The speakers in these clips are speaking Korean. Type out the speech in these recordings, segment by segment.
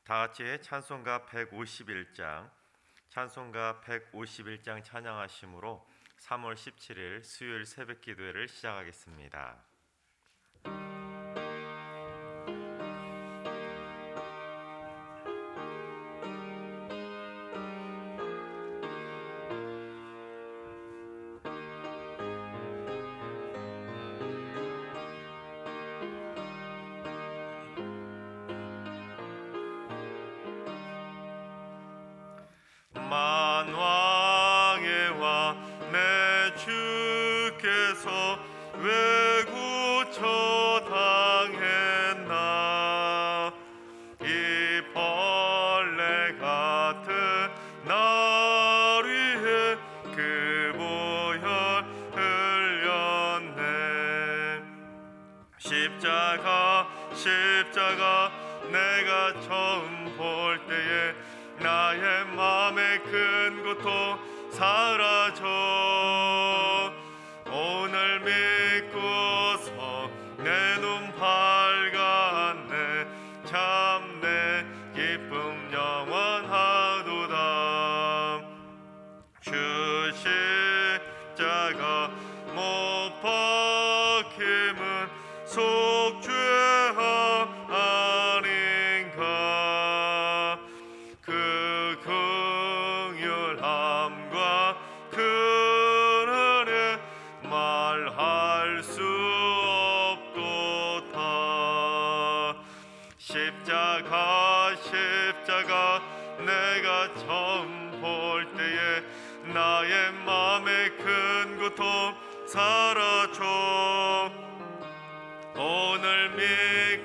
다 같이 찬송가 151장 찬양하심으로 3월 17일 수요일 새벽 기도회를 시작하겠습니다. 만왕의 왕 내 주께서 왜 구처당했나. 이 벌레 같은 날 위해 그 보혈 흘렸네. 십자가 내가 처음 볼 때에 나의 맘의 큰 고통 사라져. 오늘 믿고서 내 눈 밝았네. 참 내 기쁨 영원하도다. 주 십자가 못 박힘은 속죄함 아닌가. 그 긍휼함과 그 은혜 말할 수 없도다. 십자가 내가 처음 볼 때에 나의 맘의 큰 고통 사라져. 오늘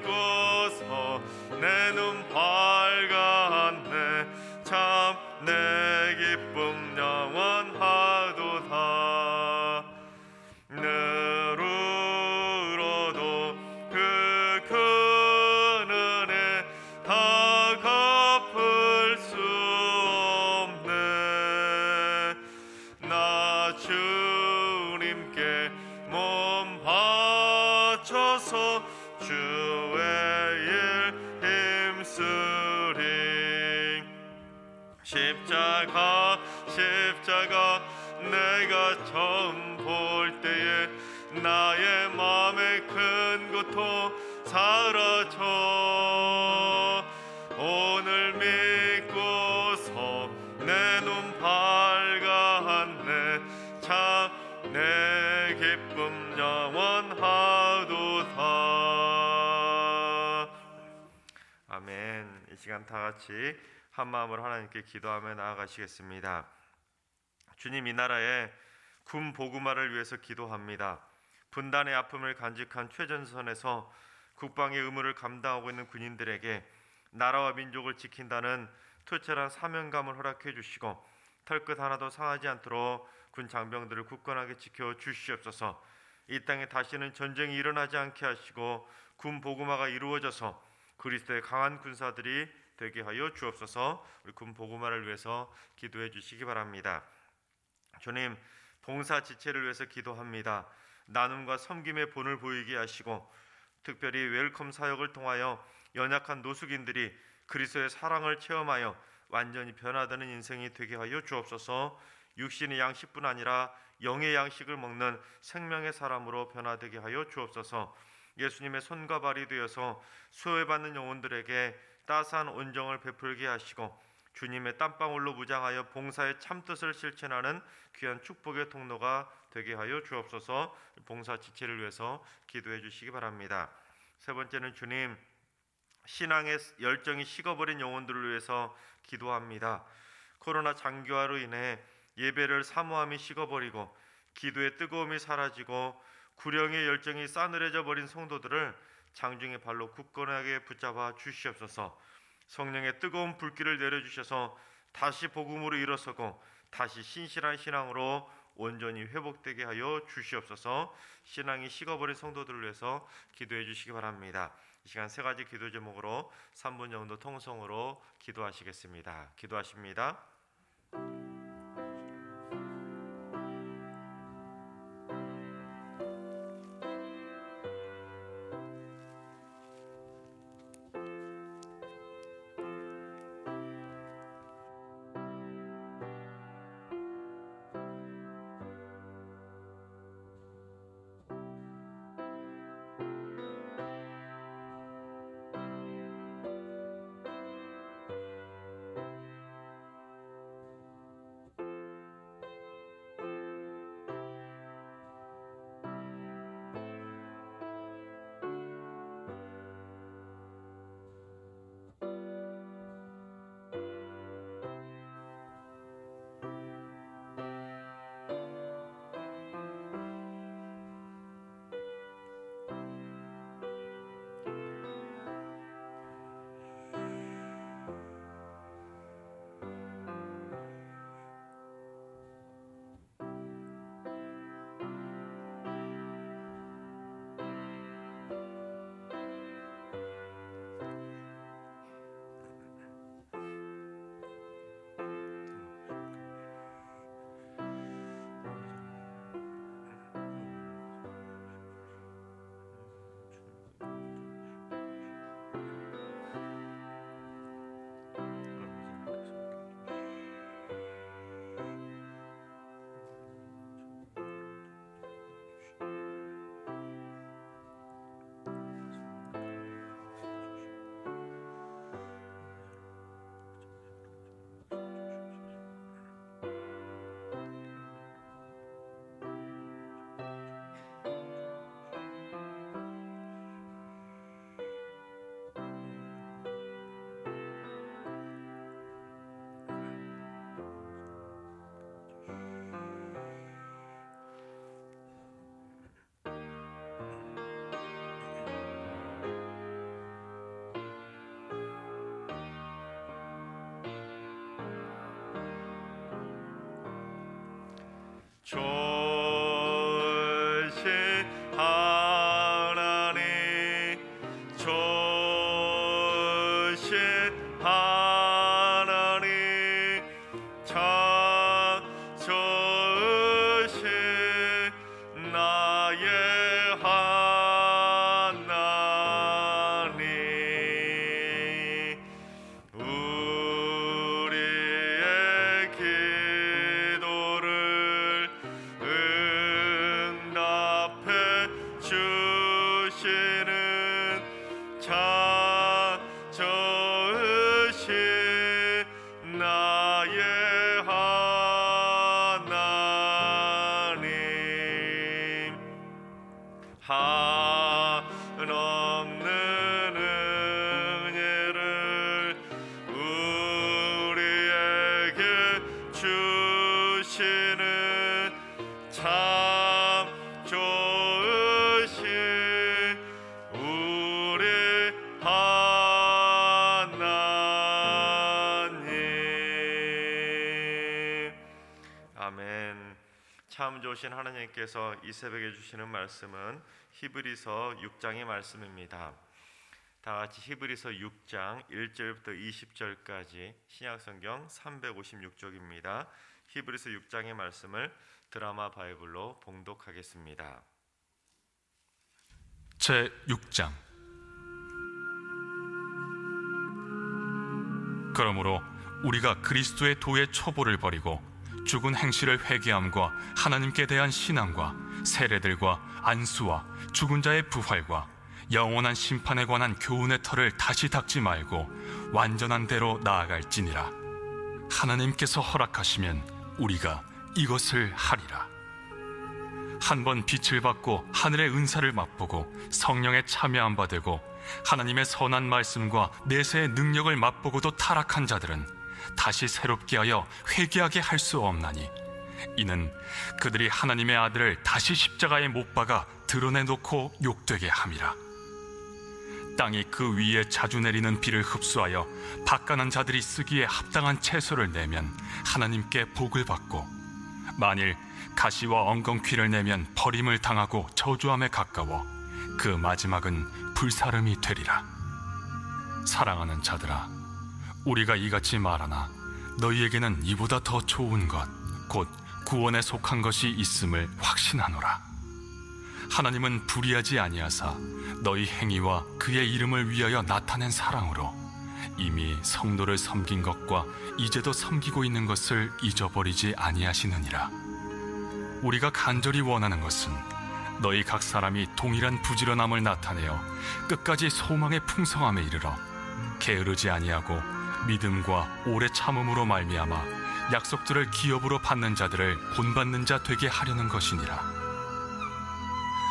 믿고서 내 눈 밝았네. 참 내 기쁨 영원하도다. 늘 울어도 그 큰 은혜 다 갚을 수 없네. 나 주님께 몸 바쳐서 주의 일 힘쓰리. 십자가 내가 처음 볼 때에 나의 맘의 큰 고통 사라져. 오늘 믿고서 내 눈 밝았네. 참 내 기쁨 영원하도다. 아멘. 이 시간 다 같이 한 마음으로 하나님께 기도하며 나아가시겠습니다. 주님, 이 나라의 군 보구마를 위해서 기도합니다. 분단의 아픔을 간직한 최전선에서 국방의 의무를 감당하고 있는 군인들에게 나라와 민족을 지킨다는 투철한 사명감을 허락해 주시고 털끝 하나도 상하지 않도록 군 장병들을 굳건하게 지켜 주시옵소서. 이 땅에 다시는 전쟁이 일어나지 않게 하시고 군 보구마가 이루어져서 그리스도의 강한 군사들이 되게 하여 주옵소서. 우리 군 보구마를 위해서 기도해 주시기 바랍니다. 주님, 봉사 지체를 위해서 기도합니다. 나눔과 섬김의 본을 보이게 하시고 특별히 웰컴 사역을 통하여 연약한 노숙인들이 그리스도의 사랑을 체험하여 완전히 변화되는 인생이 되게 하여 주옵소서. 육신의 양식뿐 아니라 영의 양식을 먹는 생명의 사람으로 변화되게 하여 주옵소서. 예수님의 손과 발이 되어서 수혜받는 영혼들에게 따스한 온정을 베풀게 하시고 주님의 땀방울로 무장하여 봉사의 참뜻을 실천하는 귀한 축복의 통로가 되게 하여 주옵소서. 봉사 지체를 위해서 기도해 주시기 바랍니다. 세 번째는 주님, 신앙의 열정이 식어버린 영혼들을 위해서 기도합니다. 코로나 장기화로 인해 예배를 사모함이 식어버리고 기도의 뜨거움이 사라지고 구령의 열정이 싸늘해져 버린 성도들을 장중의 발로 굳건하게 붙잡아 주시옵소서. 성령의 뜨거운 불길을 내려주셔서 다시 복음으로 일어서고 다시 신실한 신앙으로 온전히 회복되게 하여 주시옵소서. 신앙이 식어버린 성도들을 위해서 기도해 주시기 바랍니다. 이 시간 세 가지 기도 제목으로 3분 정도 통성으로 기도하시겠습니다. 기도하십니다. 좋으신 하나님, 좋으신 하나님, 참 좋으신 나의 하나님, 우리의 기도를 응답해 주시는 참 좋으신 나의 하나님, 한없는 은혜를 우리에게 주시는 참 좋으신 우리 하나님. 아멘. 참 좋으신 하나님께서 이 새벽에 주시는 말씀은 히브리서 6장의 말씀입니다. 다 같이 히브리서 6장 1절부터 20절까지 신약성경 356쪽입니다. 히브리서 6장의 말씀을 드라마 바이블로 봉독하겠습니다. 제 6장. 그러므로 우리가 그리스도의 도의 초보를 버리고 죽은 행실을 회개함과 하나님께 대한 신앙과 세례들과 안수와 죽은 자의 부활과 영원한 심판에 관한 교훈의 털을 다시 닦지 말고 완전한 대로 나아갈지니라. 하나님께서 허락하시면 우리가 이것을 하리라. 한번 빛을 받고 하늘의 은사를 맛보고 성령에 참여한 바 되고 하나님의 선한 말씀과 내세의 능력을 맛보고도 타락한 자들은 다시 새롭게 하여 회개하게 할 수 없나니, 이는 그들이 하나님의 아들을 다시 십자가에 못 박아 드러내놓고 욕되게 함이라. 땅이 그 위에 자주 내리는 비를 흡수하여 바가난 자들이 쓰기에 합당한 채소를 내면 하나님께 복을 받고, 만일 가시와 엉겅퀴를 내면 버림을 당하고 저주함에 가까워 그 마지막은 불사름이 되리라. 사랑하는 자들아, 우리가 이같이 말하나 너희에게는 이보다 더 좋은 것, 곧 구원에 속한 것이 있음을 확신하노라. 하나님은 불의하지 아니하사 너희 행위와 그의 이름을 위하여 나타낸 사랑으로 이미 성도를 섬긴 것과 이제도 섬기고 있는 것을 잊어버리지 아니하시느니라. 우리가 간절히 원하는 것은 너희 각 사람이 동일한 부지런함을 나타내어 끝까지 소망의 풍성함에 이르러 게으르지 아니하고 믿음과 오래 참음으로 말미암아 약속들을 기업으로 받는 자들을 본받는 자 되게 하려는 것이니라.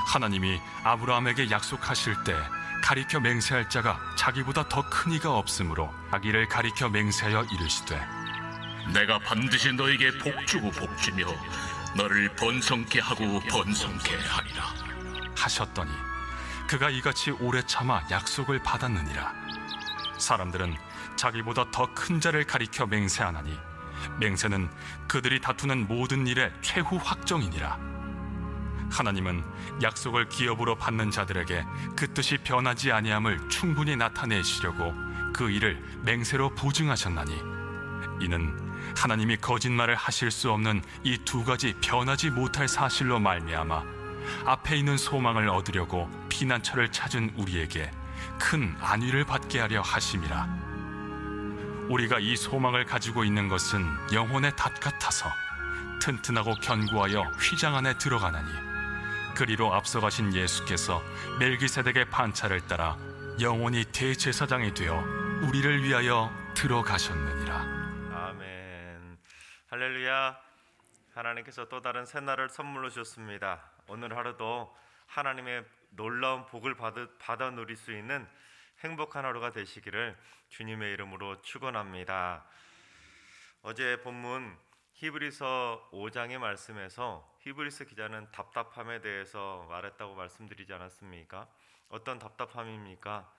하나님이 아브라함에게 약속하실 때 가리켜 맹세할 자가 자기보다 더 큰 이가 없으므로 자기를 가리켜 맹세하여 이르시되, 내가 반드시 너에게 복주고 복주며 너를 번성케 하고 번성케 하리라 하셨더니 그가 이같이 오래 참아 약속을 받았느니라. 사람들은 자기보다 더 큰 자를 가리켜 맹세하나니 맹세는 그들이 다투는 모든 일의 최후 확정이니라. 하나님은 약속을 기업으로 받는 자들에게 그 뜻이 변하지 아니함을 충분히 나타내시려고 그 일을 맹세로 보증하셨나니, 이는 하나님이 거짓말을 하실 수 없는 이 두 가지 변하지 못할 사실로 말미암아 앞에 있는 소망을 얻으려고 피난처를 찾은 우리에게 큰 안위를 받게 하려 하심이라. 우리가 이 소망을 가지고 있는 것은 영혼의 닷 같아서 튼튼하고 견고하여 휘장 안에 들어가나니, 그리로 앞서가신 예수께서 멜기세덱의 판차를 따라 영원히 대제사장이 되어 우리를 위하여 들어가셨느니라. 아멘. 할렐루야. 하나님께서 또 다른 새날을 선물로 주셨습니다. 오늘 하루도 하나님의 놀라운 복을 받아 누릴 수 있는 행복한 하루가 되시기를 주님의 이름으로 축원합니다. 어제 본문 히브리서 5장의 말씀에서 히브리서 기자는 답답함에 대해서 말했다고 말씀드리지 않았습니까? 어떤 답답함입니까?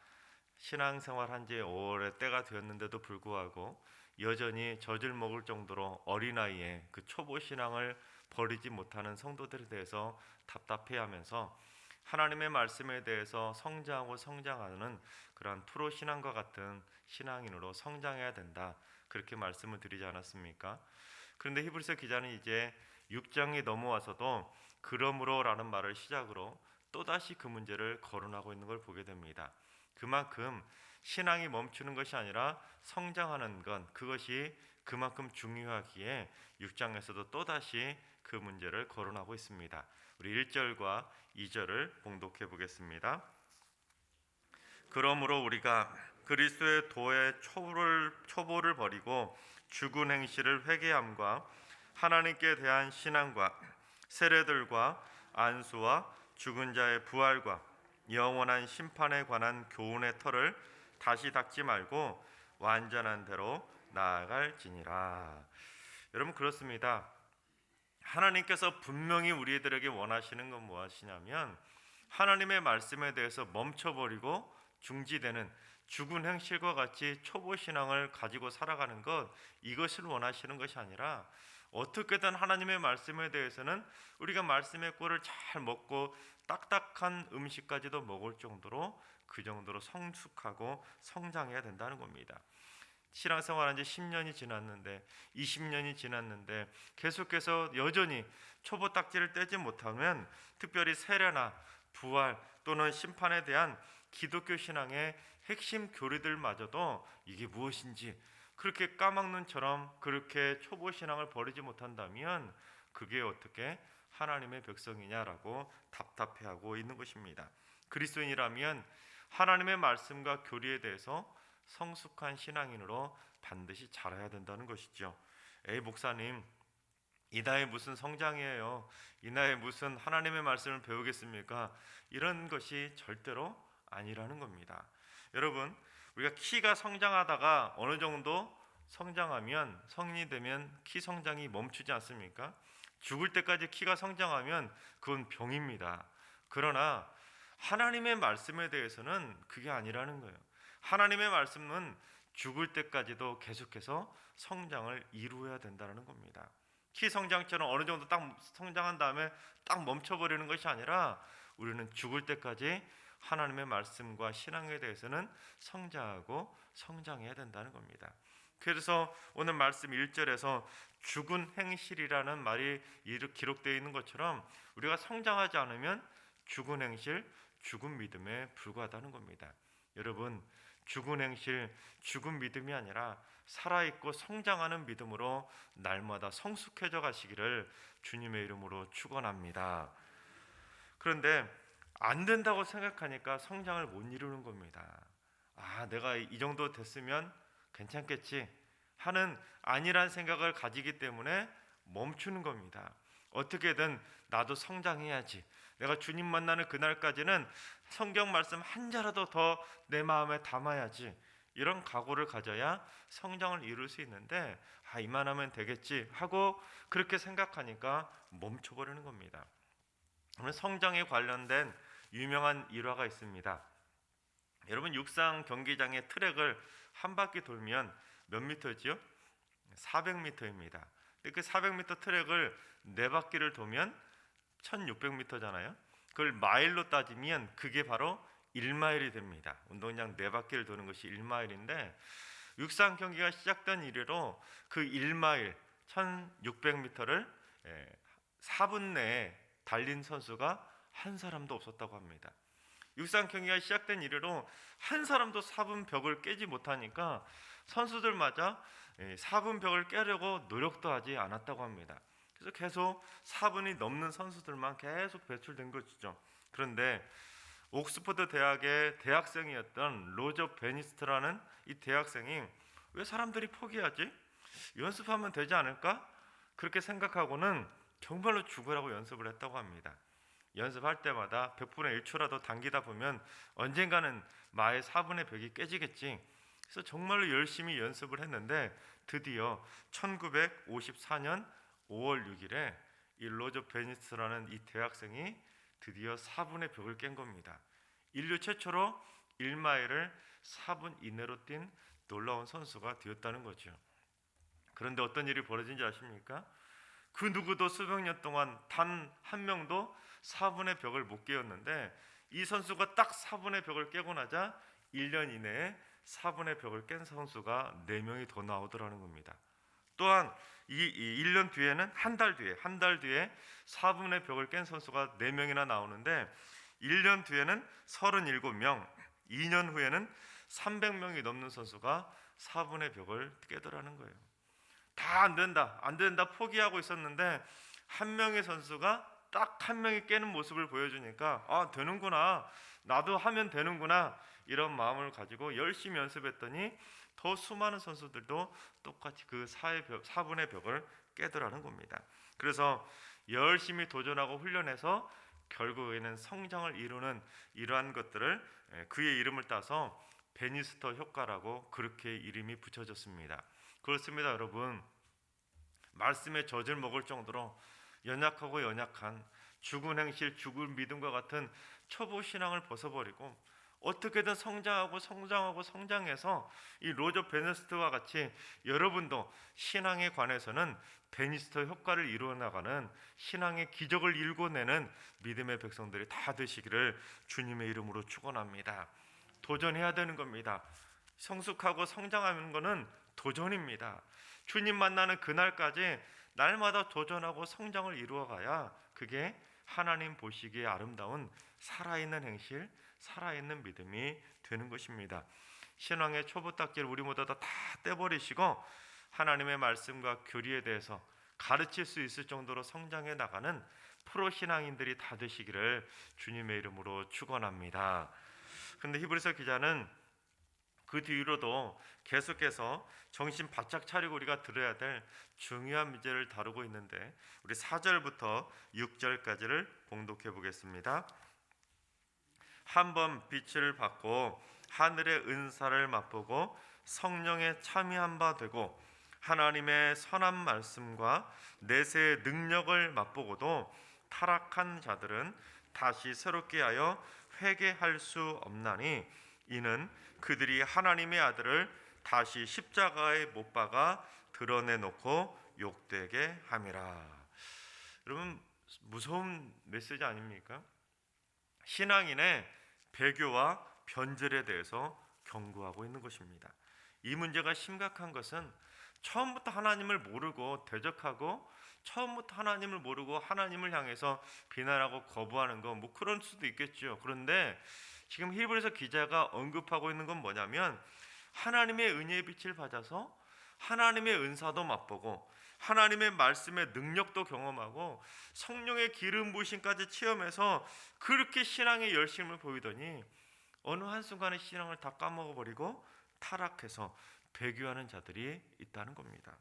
신앙생활 한 지 5월의 때가 되었는데도 불구하고 여전히 젖을 먹을 정도로 어린아이의 그 초보 신앙을 버리지 못하는 성도들에 대해서 답답해하면서 하나님의 말씀에 대해서 성장하고 성장하는 그러한 프로 신앙과 같은 신앙인으로 성장해야 된다, 그렇게 말씀을 드리지 않았습니까? 그런데 히브리서 기자는 이제 6장이 넘어와서도 그러므로라는 말을 시작으로 또다시 그 문제를 거론하고 있는 걸 보게 됩니다. 그만큼 신앙이 멈추는 것이 아니라 성장하는 것, 그것이 그만큼 중요하기에 6장에서도 또다시 그 문제를 거론하고 있습니다. 우리 1절과 2절을 봉독해 보겠습니다. 그러므로 우리가 그리스도의 도의 초보를 버리고 죽은 행실을 회개함과 하나님께 대한 신앙과 세례들과 안수와 죽은 자의 부활과 영원한 심판에 관한 교훈의 털을 다시 닦지 말고 완전한 대로 나아갈지니라. 여러분, 그렇습니다. 하나님께서 분명히 우리들에게 원하시는 건 무엇이냐면 하나님의 말씀에 대해서 멈춰버리고 중지되는 죽은 행실과 같이 초보 신앙을 가지고 살아가는 것, 이것을 원하시는 것이 아니라 어떻게든 하나님의 말씀에 대해서는 우리가 말씀의 꼴을 잘 먹고 딱딱한 음식까지도 먹을 정도로, 그 정도로 성숙하고 성장해야 된다는 겁니다. 신앙생활한 지 10년이 지났는데 20년이 지났는데 계속해서 여전히 초보 딱지를 떼지 못하면, 특별히 세례나 부활 또는 심판에 대한 기독교 신앙의 핵심 교리들마저도 이게 무엇인지 그렇게 까막눈처럼 그렇게 초보 신앙을 버리지 못한다면 그게 어떻게 하나님의 백성이냐라고 답답해하고 있는 것입니다. 그리스도인이라면 하나님의 말씀과 교리에 대해서 성숙한 신앙인으로 반드시 자라야 된다는 것이죠. 에이 목사님, 이 나이에 무슨 성장이에요? 이 나이에 무슨 하나님의 말씀을 배우겠습니까? 이런 것이 절대로 아니라는 겁니다. 여러분, 우리가 키가 성장하다가 어느 정도 성장하면, 성인이 되면 키 성장이 멈추지 않습니까? 죽을 때까지 키가 성장하면 그건 병입니다. 그러나 하나님의 말씀에 대해서는 그게 아니라는 거예요. 하나님의 말씀은 죽을 때까지도 계속해서 성장을 이루어야 된다는 겁니다. 키 성장처럼 어느 정도 딱 성장한 다음에 딱 멈춰버리는 것이 아니라 우리는 죽을 때까지 하나님의 말씀과 신앙에 대해서는 성장하고 성장해야 된다는 겁니다. 그래서 오늘 말씀 1절에서 죽은 행실이라는 말이 기록되어 있는 것처럼 우리가 성장하지 않으면 죽은 행실, 죽은 믿음에 불과하다는 겁니다. 여러분, 죽은 행실, 죽은 믿음이 아니라 살아있고 성장하는 믿음으로 날마다 성숙해져 가시기를 주님의 이름으로 축원합니다. 그런데 안 된다고 생각하니까 성장을 못 이루는 겁니다. 내가 이 정도 됐으면 괜찮겠지 하는 안일한 생각을 가지기 때문에 멈추는 겁니다. 어떻게든 나도 성장해야지, 내가 주님 만나는 그날까지는 성경 말씀 한 자라도 더 내 마음에 담아야지, 이런 각오를 가져야 성장을 이룰 수 있는데 이만하면 되겠지 하고 그렇게 생각하니까 멈춰버리는 겁니다. 성장에 관련된 유명한 일화가 있습니다. 여러분, 육상 경기장의 트랙을 한 바퀴 돌면 몇 미터지요? 400m입니다. 그 400m 트랙을 네 바퀴를 돌면 1600m잖아요. 그걸 마일로 따지면 그게 바로 1마일이 됩니다. 운동장 네 바퀴를 도는 것이 1마일인데 육상 경기가 시작된 이래로 그 1마일 1600m를 4분 내에 달린 선수가 한 사람도 없었다고 합니다. 육상 경기가 시작된 이래로 한 사람도 4분 벽을 깨지 못하니까 선수들마저 4분 벽을 깨려고 노력도 하지 않았다고 합니다. 그래서 계속 4분이 넘는 선수들만 계속 배출된 것이죠. 그런데 옥스퍼드 대학의 대학생이었던 로저 베니스트라는 이 대학생이 왜 사람들이 포기하지? 연습하면 되지 않을까? 그렇게 생각하고는 정말로 죽으라고 연습을 했다고 합니다. 연습할 때마다 100분의 1초라도 당기다 보면 언젠가는 마의 4분의 벽이 깨지겠지. 그래서 정말로 열심히 연습을 했는데 드디어 1954년 5월 6일에 이 로저 베니스라는 이 대학생이 드디어 4분의 벽을 깬 겁니다. 인류 최초로 1마일을 4분 이내로 뛴 놀라운 선수가 되었다는 거죠. 그런데 어떤 일이 벌어진지 아십니까? 그 누구도 수백 년 동안 단 한 명도 4분의 벽을 못 깨었는데 이 선수가 딱 4분의 벽을 깨고 나자 1년 이내에 4분의 벽을 깬 선수가 4명이 더 나오더라는 겁니다. 또한 이 1년 뒤에는 한 달 뒤에 4분의 벽을 깬 선수가 4명이나 나오는데 1년 뒤에는 37명, 2년 후에는 300명이 넘는 선수가 4분의 벽을 깨더라는 거예요. 다 안 된다 포기하고 있었는데 한 명의 선수가 딱 한 명이 깨는 모습을 보여주니까 아, 되는구나, 나도 하면 되는구나, 이런 마음을 가지고 열심히 연습했더니 더 수많은 선수들도 똑같이 그 4분의 벽을 깨더라는 겁니다. 그래서 열심히 도전하고 훈련해서 결국에는 성장을 이루는 이러한 것들을 그의 이름을 따서 베니스터 효과라고 그렇게 이름이 붙여졌습니다. 그렇습니다, 여러분. 말씀에 젖을 먹을 정도로 연약하고 연약한 죽은 행실, 죽은 믿음과 같은 초보 신앙을 벗어버리고 어떻게든 성장해서 이 로저 베니스터와 같이 여러분도 신앙에 관해서는 베니스터 효과를 이루어 나가는 신앙의 기적을 일궈내는 믿음의 백성들이 다 되시기를 주님의 이름으로 축원합니다. 도전해야 되는 겁니다. 성숙하고 성장하는 것은 도전입니다. 주님 만나는 그날까지 날마다 도전하고 성장을 이루어가야 그게 하나님 보시기에 아름다운 살아있는 행실, 살아있는 믿음이 되는 것입니다. 신앙의 초보 딱지를 우리 모두 다 떼버리시고 하나님의 말씀과 교리에 대해서 가르칠 수 있을 정도로 성장해 나가는 프로 신앙인들이 다 되시기를 주님의 이름으로 축원합니다. 근데 히브리서 기자는 그 뒤로도 계속해서 정신 바짝 차리고 우리가 들어야 될 중요한 문제를 다루고 있는데 우리 4절부터 6절까지를 봉독해 보겠습니다. 한번 빛을 받고 하늘의 은사를 맛보고 성령에 참여한 바 되고 하나님의 선한 말씀과 내세의 능력을 맛보고도 타락한 자들은 다시 새롭게 하여 회개할 수 없나니 이는 그들이 하나님의 아들을 다시 십자가에 못 박아 드러내놓고 욕되게 함이라. 여러분, 무서운 메시지 아닙니까? 신앙인의 배교와 변절에 대해서 경고하고 있는 것입니다. 이 문제가 심각한 것은 처음부터 하나님을 모르고 대적하고 처음부터 하나님을 모르고 하나님을 향해서 비난하고 거부하는 거 뭐 그럴 수도 있겠죠. 그런데 지금 히브리서 기자가 언급하고 있는 건 뭐냐면 하나님의 은혜의 빛을 받아서 하나님의 은사도 맛보고 하나님의 말씀의 능력도 경험하고 성령의 기름 부으심까지 체험해서 그렇게 신앙의 열심을 보이더니 어느 한순간에 신앙을 다 까먹어버리고 타락해서 배교하는 자들이 있다는 겁니다.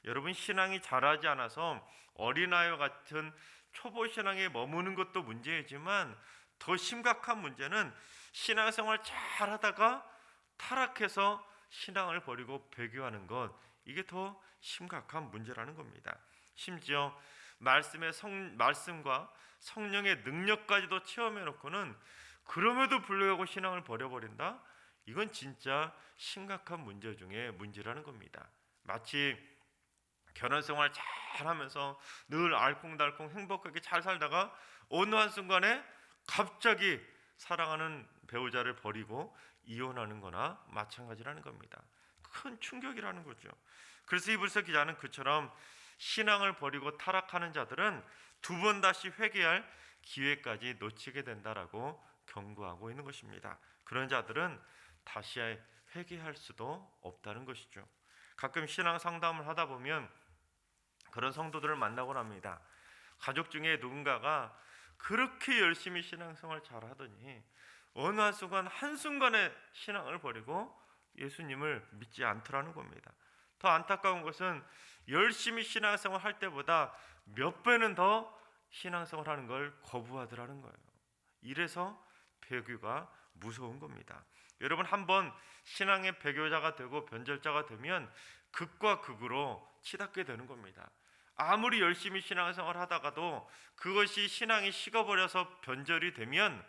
여러분, 신앙이 자라지 않아서 어린아이와 같은 초보 신앙에 머무는 것도 문제이지만 더 심각한 문제는 신앙생활 잘하다가 타락해서 신앙을 버리고 배교하는 것, 이게 더 심각한 문제라는 겁니다. 심지어 말씀과 성령의 능력까지도 체험해놓고는 그럼에도 불구하고 신앙을 버려버린다? 이건 진짜 심각한 문제 중에 문제라는 겁니다. 마치 결혼생활 잘하면서 늘 알콩달콩 행복하게 잘 살다가 어느 한순간에 갑자기 사랑하는 배우자를 버리고 이혼하는 거나 마찬가지라는 겁니다. 큰 충격이라는 거죠. 그래서 히브리서 기자는 그처럼 신앙을 버리고 타락하는 자들은 두 번 다시 회개할 기회까지 놓치게 된다라고 경고하고 있는 것입니다. 그런 자들은 다시 회개할 수도 없다는 것이죠. 가끔 신앙 상담을 하다 보면 그런 성도들을 만나곤 합니다. 가족 중에 누군가가 그렇게 열심히 신앙생활 잘하더니 어느 한순간에 신앙을 버리고 예수님을 믿지 않더라는 겁니다. 더 안타까운 것은 열심히 신앙생활 할 때보다 몇 배는 더 신앙생활 하는 걸 거부하더라는 거예요. 이래서 배교가 무서운 겁니다. 여러분, 한번 신앙의 배교자가 되고 변절자가 되면 극과 극으로 치닫게 되는 겁니다. 아무리 열심히 신앙생활 하다가도 그것이 신앙이 식어버려서 변절이 되면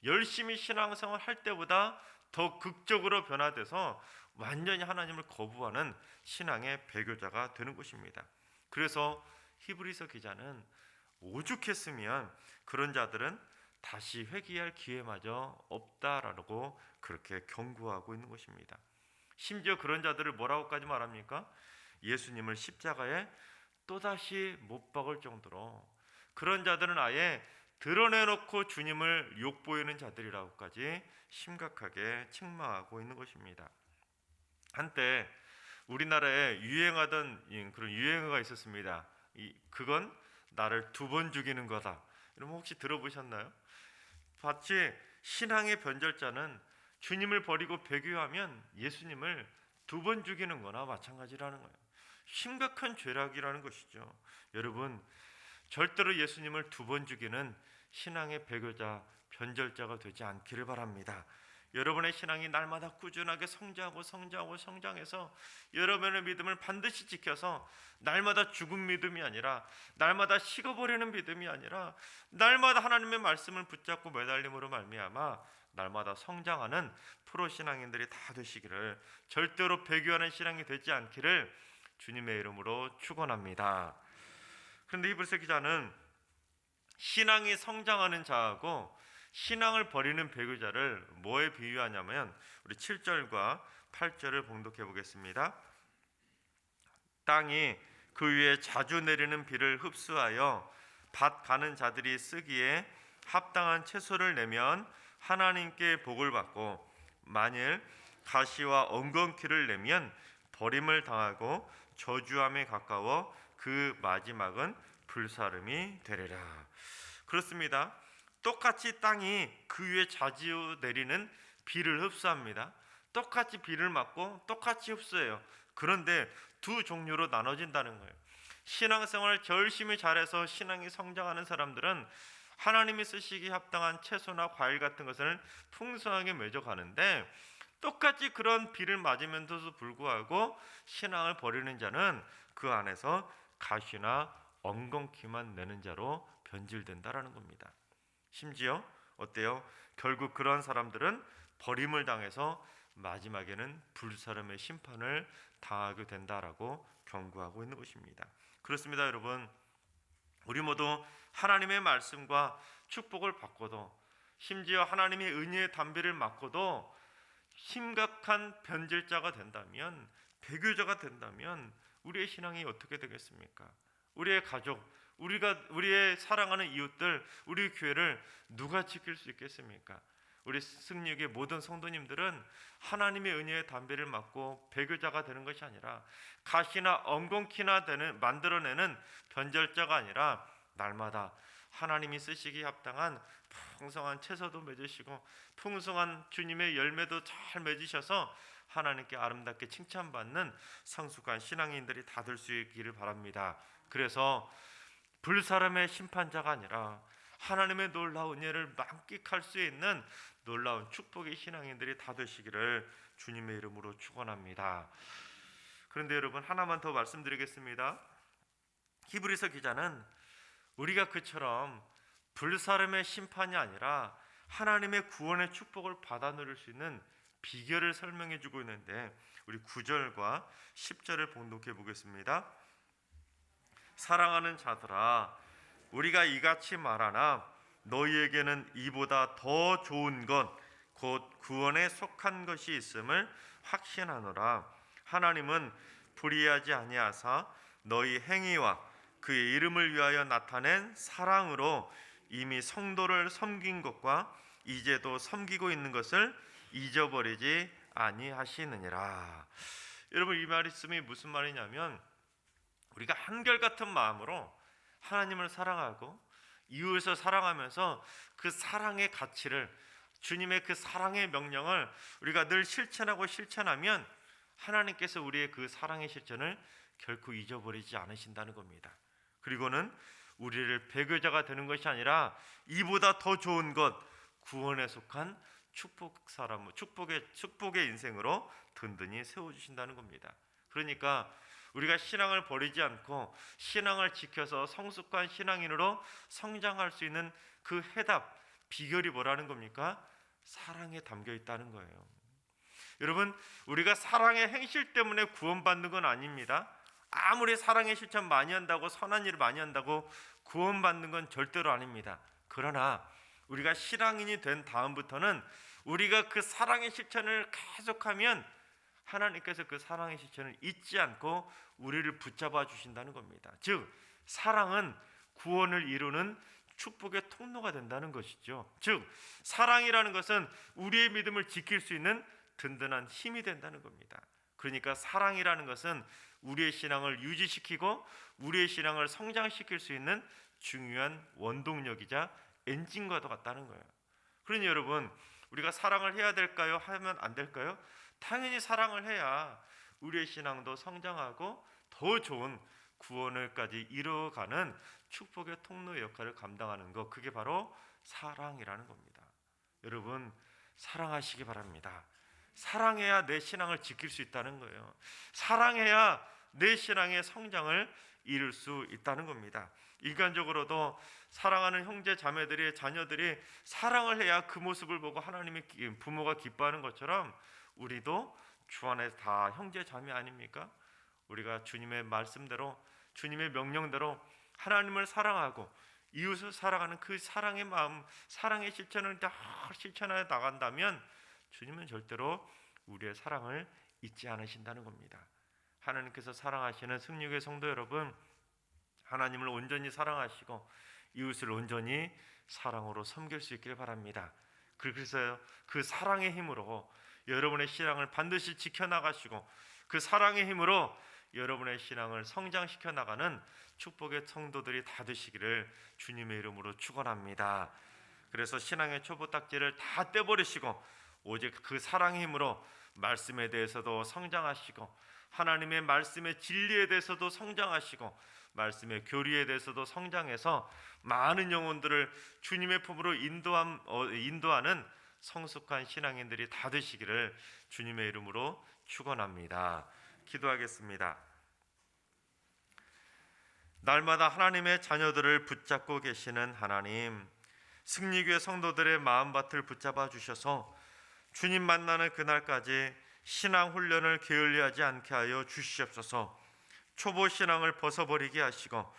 열심히 신앙생활 할 때보다 더 극적으로 변화돼서 완전히 하나님을 거부하는 신앙의 배교자가 되는 것입니다. 그래서 히브리서 기자는 오죽했으면 그런 자들은 다시 회개할 기회마저 없다라고 그렇게 경고하고 있는 것입니다. 심지어 그런 자들을 뭐라고까지 말합니까? 예수님을 십자가에 또다시 못 박을 정도로 그런 자들은 아예 드러내놓고 주님을 욕보이는 자들이라고까지 심각하게 책망하고 있는 것입니다. 한때 우리나라에 유행하던 그런 유행어가 있었습니다. 그건 나를 2번 죽이는 거다. 여러분 혹시 들어보셨나요? 마치 신앙의 변절자는 주님을 버리고 배교하면 예수님을 2번 죽이는 거나 마찬가지라는 거예요. 심각한 죄락이라는 것이죠. 여러분 절대로 예수님을 2번 죽이는 신앙의 배교자, 변절자가 되지 않기를 바랍니다. 여러분의 신앙이 날마다 꾸준하게 성장해서 여러분의 믿음을 반드시 지켜서 날마다 죽은 믿음이 아니라 날마다 식어버리는 믿음이 아니라 날마다 하나님의 말씀을 붙잡고 매달림으로 말미암아 날마다 성장하는 프로 신앙인들이 다 되시기를, 절대로 배교하는 신앙이 되지 않기를 주님의 이름으로 축원합니다. 그런데 히브리서 기자는 신앙이 성장하는 자하고 신앙을 버리는 배교자를 뭐에 비유하냐면 우리 7절과 8절을 봉독해 보겠습니다. 땅이 그 위에 자주 내리는 비를 흡수하여 밭 가는 자들이 쓰기에 합당한 채소를 내면 하나님께 복을 받고, 만일 가시와 엉겅퀴를 내면 버림을 당하고 저주함에 가까워 그 마지막은 불사름이 되리라. 그렇습니다. 똑같이 땅이 그 위에 자주 내리는 비를 흡수합니다. 똑같이 비를 맞고 똑같이 흡수해요. 그런데 두 종류로 나눠진다는 거예요. 신앙생활을 열심히 잘해서 신앙이 성장하는 사람들은 하나님이 쓰시기 합당한 채소나 과일 같은 것을 풍성하게 맺어가는데, 똑같이 그런 비를 맞으면서도 불구하고 신앙을 버리는 자는 그 안에서 가시나 엉겅퀴만 내는 자로 변질된다라는 겁니다. 심지어 어때요? 결국 그런 사람들은 버림을 당해서 마지막에는 불사름의 심판을 당하게 된다라고 경고하고 있는 것입니다. 그렇습니다, 여러분. 우리 모두 하나님의 말씀과 축복을 받고도, 심지어 하나님의 은혜의 담비를 맞고도 심각한 변질자가 된다면, 배교자가 된다면 우리의 신앙이 어떻게 되겠습니까? 우리의 가족, 우리의 사랑하는 이웃들, 우리 교회를 누가 지킬 수 있겠습니까? 우리 승리교회 모든 성도님들은 하나님의 은혜의 담비를 맞고 배교자가 되는 것이 아니라 가시나 엉겅퀴나 만들어내는 변절자가 아니라 날마다 하나님이 쓰시기 합당한 풍성한 채소도 맺으시고 풍성한 주님의 열매도 잘 맺으셔서 하나님께 아름답게 칭찬받는 성숙한 신앙인들이 다 될 수 있기를 바랍니다. 그래서 불사람의 심판자가 아니라 하나님의 놀라운 은혜를 만끽할 수 있는 놀라운 축복의 신앙인들이 다 되시기를 주님의 이름으로 축원합니다. 그런데 여러분, 하나만 더 말씀드리겠습니다. 히브리서 기자는 우리가 그처럼 불사람의 심판이 아니라 하나님의 구원의 축복을 받아 누릴 수 있는 비결을 설명해 주고 있는데, 우리 9절과 10절을 봉독해 보겠습니다. 사랑하는 자들아, 우리가 이같이 말하나 너희에게는 이보다 더 좋은 것, 곧 구원에 속한 것이 있음을 확신하노라. 하나님은 불의하지 아니하사 너희 행위와 그의 이름을 위하여 나타낸 사랑으로 이미 성도를 섬긴 것과 이제도 섬기고 있는 것을 잊어버리지 아니하시느니라. 여러분, 이 말씀이 무슨 말이냐면, 우리가 한결같은 마음으로 하나님을 사랑하고 이웃을 사랑하면서 그 사랑의 가치를, 주님의 그 사랑의 명령을 우리가 늘 실천하면 하나님께서 우리의 그 사랑의 실천을 결코 잊어버리지 않으신다는 겁니다. 그리고는 우리를 배교자가 되는 것이 아니라 이보다 더 좋은 것, 구원에 속한 축복의 인생으로 든든히 세워주신다는 겁니다. 그러니까 우리가 신앙을 버리지 않고 신앙을 지켜서 성숙한 신앙인으로 성장할 수 있는 그 해답, 비결이 뭐라는 겁니까? 사랑에 담겨 있다는 거예요. 여러분, 우리가 사랑의 행실 때문에 구원받는 건 아닙니다. 아무리 사랑의 실천 많이 한다고 선한 일을 많이 한다고 구원받는 건 절대로 아닙니다. 그러나 우리가 신앙인이 된 다음부터는 우리가 그 사랑의 실천을 계속하면 하나님께서 그 사랑의 실천을 잊지 않고 우리를 붙잡아 주신다는 겁니다. 즉 사랑은 구원을 이루는 축복의 통로가 된다는 것이죠. 즉 사랑이라는 것은 우리의 믿음을 지킬 수 있는 든든한 힘이 된다는 겁니다. 그러니까 사랑이라는 것은 우리의 신앙을 유지시키고 우리의 신앙을 성장시킬 수 있는 중요한 원동력이자 엔진과도 같다는 거예요. 그러니 여러분, 우리가 사랑을 해야 될까요? 하면 안 될까요? 당연히 사랑을 해야 우리의 신앙도 성장하고 더 좋은 구원을까지 이루어가는 축복의 통로의 역할을 감당하는 것, 그게 바로 사랑이라는 겁니다. 여러분, 사랑하시기 바랍니다. 사랑해야 내 신앙을 지킬 수 있다는 거예요. 사랑해야 내 신앙의 성장을 이룰 수 있다는 겁니다. 인간적으로도 사랑하는 형제 자매들이, 자녀들이 사랑을 해야 그 모습을 보고 하나님의 부모가 기뻐하는 것처럼 우리도 주 안에서 다 형제 자매 아닙니까? 우리가 주님의 말씀대로, 주님의 명령대로 하나님을 사랑하고 이웃을 사랑하는 그 사랑의 마음, 사랑의 실천을 다 실천해 나간다면 주님은 절대로 우리의 사랑을 잊지 않으신다는 겁니다. 하나님께서 사랑하시는 승리교회 성도 여러분, 하나님을 온전히 사랑하시고 이웃을 온전히 사랑으로 섬길 수 있길 바랍니다. 그래서 그 사랑의 힘으로 여러분의 신앙을 반드시 지켜나가시고 그 사랑의 힘으로 여러분의 신앙을 성장시켜 나가는 축복의 성도들이 다 되시기를 주님의 이름으로 축원합니다. 그래서 신앙의 초보딱지를 다 떼버리시고 오직 그 사랑의 힘으로 말씀에 대해서도 성장하시고 하나님의 말씀의 진리에 대해서도 성장하시고 말씀의 교리에 대해서도 성장해서 많은 영혼들을 주님의 품으로 인도하는 성숙한 신앙인들이 다 되시기를 주님의 이름으로 축원합니다. 기도하겠습니다. 날마다 하나님의 자녀들을 붙잡고 계시는 하나님, 승리교회 성도들의 마음밭을 붙잡아 주셔서 주님 만나는 그날까지 신앙 훈련을 게을리하지 않게 하여 주시옵소서. 초보 신앙을 벗어버리게 하시고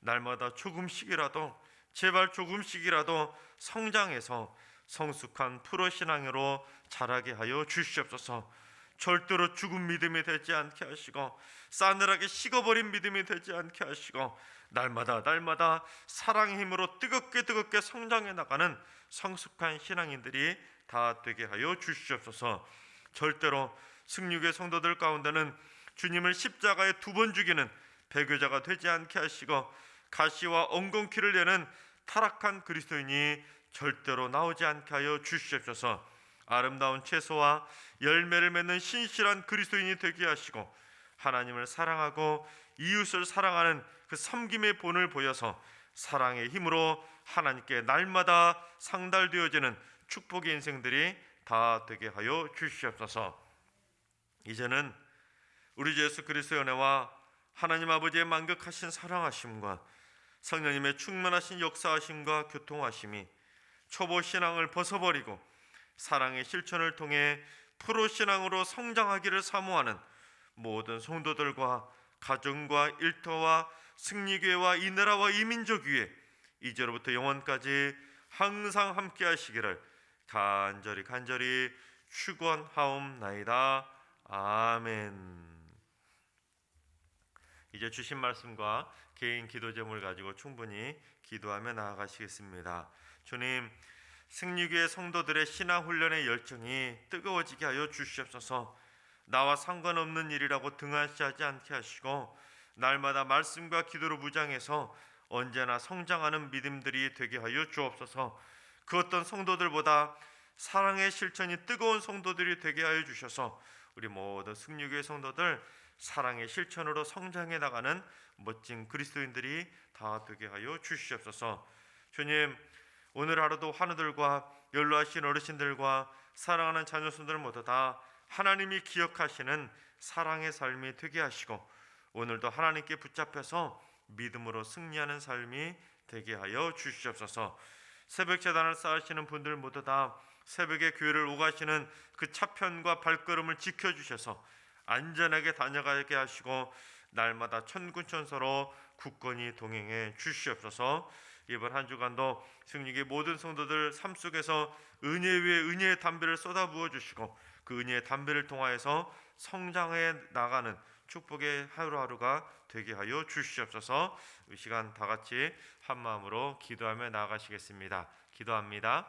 날마다 조금씩이라도, 제발 조금씩이라도 성장해서 성숙한 프로 신앙으로 자라게 하여 주시옵소서. 절대로 죽은 믿음이 되지 않게 하시고 싸늘하게 식어버린 믿음이 되지 않게 하시고 날마다 사랑의 힘으로 뜨겁게 성장해 나가는 성숙한 신앙인들이 다 되게 하여 주시옵소서. 절대로 승리교회 성도들 가운데는 주님을 십자가에 2번 죽이는 배교자가 되지 않게 하시고 가시와 엉겅퀴를 내는 타락한 그리스도인이 절대로 나오지 않게 하여 주시옵소서. 아름다운 채소와 열매를 맺는 신실한 그리스도인이 되게 하시고 하나님을 사랑하고 이웃을 사랑하는 그 섬김의 본을 보여서 사랑의 힘으로 하나님께 날마다 상달되어지는 축복의 인생들이 다 되게 하여 주시옵소서. 이제는 우리 주 예수 그리스도의 은혜와 하나님 아버지의 만극하신 사랑하심과 성령님의 충만하신 역사하심과 교통하심이 초보 신앙을 벗어버리고 사랑의 실천을 통해 프로 신앙으로 성장하기를 사모하는 모든 성도들과 가정과 일터와 승리교회와 이 나라와 이 민족 위에 이제로부터 영원까지 항상 함께 하시기를 간절히 축원하옵나이다. 아멘. 이제 주신 말씀과 개인 기도 제목을 가지고 충분히 기도하며 나아가시겠습니다. 주님, 승리교회 성도들의 신앙 훈련의 열정이 뜨거워지게 하여 주시옵소서. 나와 상관없는 일이라고 등한시하지 않게 하시고 날마다 말씀과 기도로 무장해서 언제나 성장하는 믿음들이 되게 하여 주옵소서. 그 어떤 성도들보다 사랑의 실천이 뜨거운 성도들이 되게 하여 주셔서 우리 모든 승리교회 성도들 사랑의 실천으로 성장해 나가는 멋진 그리스도인들이 다 되게 하여 주시옵소서. 주님, 오늘 하루도 환우들과 연로하신 어르신들과 사랑하는 자녀손들 모두 다 하나님이 기억하시는 사랑의 삶이 되게 하시고 오늘도 하나님께 붙잡혀서 믿음으로 승리하는 삶이 되게 하여 주시옵소서. 새벽 제단을 쌓으시는 분들 모두 다 새벽에 교회를 오가시는 그 차편과 발걸음을 지켜주셔서 안전하게 다녀가게 하시고 날마다 천군천사로 굳건히 동행해 주시옵소서. 이번 한 주간도 승리의 모든 성도들 삶 속에서 은혜 위에 은혜의 담배를 쏟아부어 주시고 그 은혜의 담배를 통하여서 성장해 나가는 축복의 하루하루가 되게 하여 주시옵소서. 이 시간 다 같이 한 마음으로 기도하며 나아가시겠습니다. 기도합니다.